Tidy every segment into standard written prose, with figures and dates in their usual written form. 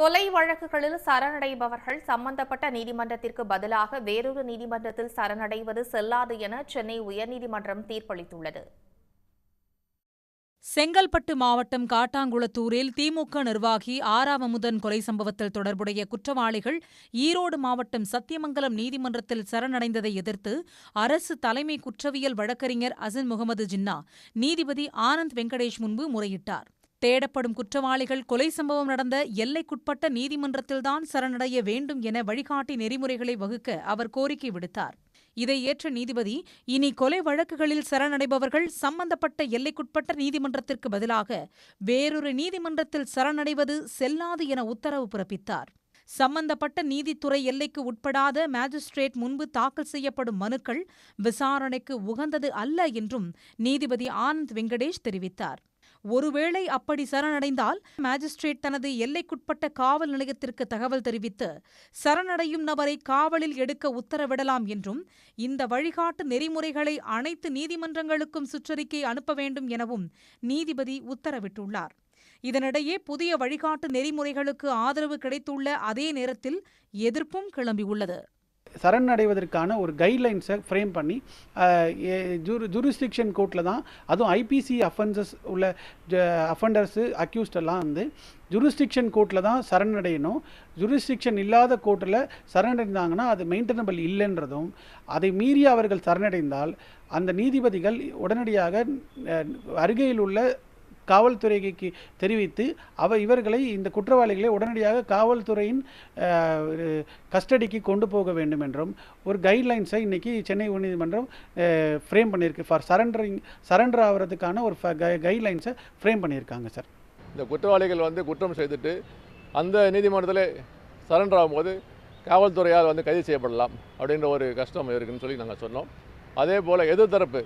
கொலை வழக்குகளில் சரணடைபவர்கள் சம்பந்தப்பட்ட நீதிமன்றத்திற்கு பதிலாக வேறொரு நீதிமன்றத்தில் சரணடைவது செல்லாது என சென்னை உயர்நீதிமன்றம் தீர்ப்பளித்துள்ளது. செங்கல்பட்டு மாவட்டம் காட்டாங்குளத்தூரில் திமுக நிர்வாகி ஆராவமுதன் கொலை சம்பவத்தில் தொடர்புடைய குற்றவாளிகள் ஈரோடு மாவட்டம் சத்தியமங்கலம் நீதிமன்றத்தில் சரணடைந்ததை எதிர்த்து அரசு தலைமை குற்றவியல் வழக்கறிஞர் அசன் முகமது ஜின்னா நீதிபதி ஆனந்த் வெங்கடேஷ் முன்பு முறையிட்டார். தேடப்படும் குற்றவாளிகள் கொலை சம்பவம் நடந்த எல்லைக்குட்பட்ட நீதிமன்றத்தில்தான் சரணடைய வேண்டும் என வழிகாட்டி நெறிமுறைகளை வகுக்க அவர் கோரிக்கை விடுத்தார். இதை ஏற்ற நீதிபதி, இனி கொலை வழக்குகளில் சரணடைபவர்கள் சம்பந்தப்பட்ட எல்லைக்குட்பட்ட நீதிமன்றத்திற்கு பதிலாக வேறொரு நீதிமன்றத்தில் சரணடைவது செல்லாது என உத்தரவு பிறப்பித்தார். சம்பந்தப்பட்ட நீதித்துறை எல்லைக்கு உட்படாத மாஜிஸ்ட்ரேட் முன்பு தாக்கல் செய்யப்படும் மனுக்கள் விசாரணைக்கு உகந்தது அல்ல என்றும் நீதிபதி ஆனந்த் வெங்கடேஷ் தெரிவித்தார். ஒருவேளை அப்படி சரணடைந்தால் மாஜிஸ்ட்ரேட் தனது எல்லைக்குட்பட்ட காவல் நிலையத்திற்கு தகவல் தெரிவித்து சரணடையும் நபரை காவலில் எடுக்க உத்தரவிடலாம் என்றும், இந்த வழிகாட்டு நெறிமுறைகளை அனைத்து நீதிமன்றங்களுக்கும் சுற்றறிக்கை அனுப்ப வேண்டும் எனவும் நீதிபதி உத்தரவிட்டுள்ளார். இதனிடையே புதிய வழிகாட்டு நெறிமுறைகளுக்கு ஆதரவு கிடைத்துள்ள அதே நேரத்தில் எதிர்ப்பும் கிளம்பியுள்ளது. சரணடைவதற்கான ஒரு கைட்லைன்ஸை ஃப்ரேம் பண்ணி ஜூரிஸ்டிக்ஷன் கோர்ட்டில் தான், அதுவும் ஐபிசி அஃபென்சஸ் உள்ள அஃபெண்டர்ஸு அக்யூஸ்டெல்லாம் ஜூரிஸ்டிக்ஷன் கோர்ட்டில் தான் சரணடையணும். ஜூரிஸ்டிக்ஷன் இல்லாத கோர்ட்டில் சரணடைந்தாங்கன்னா அது மெயின்டெனபிள் இல்லைன்றதும், அதை மீறி அவர்கள் சரணடைந்தால் அந்த நீதிபதிகள் உடனடியாக அருகையில் உள்ள காவல்துறைக்கு தெரிவித்து இவர்களை, இந்த குற்றவாளிகளை உடனடியாக காவல்துறையின் கஸ்டடிக்கு கொண்டு போக வேண்டும் என்றும் ஒரு கைட்லைன்ஸை இன்றைக்கி சென்னை உயர்நீதிமன்றம் ஃப்ரேம் பண்ணியிருக்கு. ஃபார் சரண்டர் ஆகிறதுக்கான ஒரு கைட்லைன்ஸை ஃப்ரேம் பண்ணியிருக்காங்க சார். இந்த குற்றவாளிகள் குற்றம் செய்துட்டு அந்த நீதிமன்றத்தில் சரண்டர் ஆகும்போது காவல்துறையால் கைது செய்யப்படலாம் அப்படின்ற ஒரு கஷ்டம் இருக்குதுன்னு சொல்லி நாங்கள் சொன்னோம். அதே போல் எதிர்த்தரப்பு,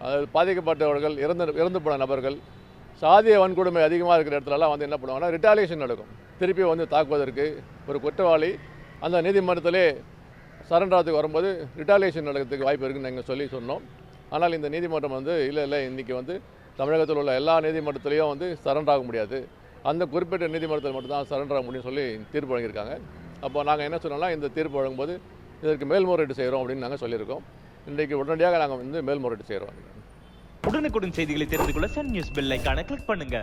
அதாவது பாதிக்கப்பட்டவர்கள், இறந்து போன நபர்கள், சாதிய வன்கொடுமை அதிகமாக இருக்கிற இடத்துலலாம் என்ன பண்ணுவாங்கன்னா ரிட்டாலியேஷன் நடக்கும். திருப்பி தாக்குவதற்கு ஒரு குற்றவாளி அந்த நீதிமன்றத்திலே சரண்டராத்துக்கு வரும்போது ரிட்டாலியேஷன் நடக்கிறதுக்கு வாய்ப்பு இருக்குன்னு நாங்கள் சொன்னோம். ஆனால் இந்த நீதிமன்றம் இல்லை இன்றைக்கி தமிழகத்தில் உள்ள எல்லா நீதிமன்றத்திலையும் சரண்டர் ஆக முடியாது, அந்த குறிப்பிட்ட நீதிமன்றத்தில் மட்டும்தான் சரண்டர் ஆக முடியும்னு சொல்லி தீர்ப்பு வழங்கியிருக்காங்க. அப்போ நாங்கள் என்ன சொன்னோம்னா, இந்த தீர்ப்பு வழங்கும்போது இதற்கு மேல்முறையீடு செய்கிறோம் அப்படின்னு நாங்கள் சொல்லியிருக்கோம். இன்றைக்கு உடனடியாக நாங்கள் மேல்முறையீடு செய்கிறோம். உடனுக்குடன் செய்திகளை தெரிந்து கொள்ள சன் நியூஸ் பெல் ஐகானை கிளிக் பண்ணுங்க.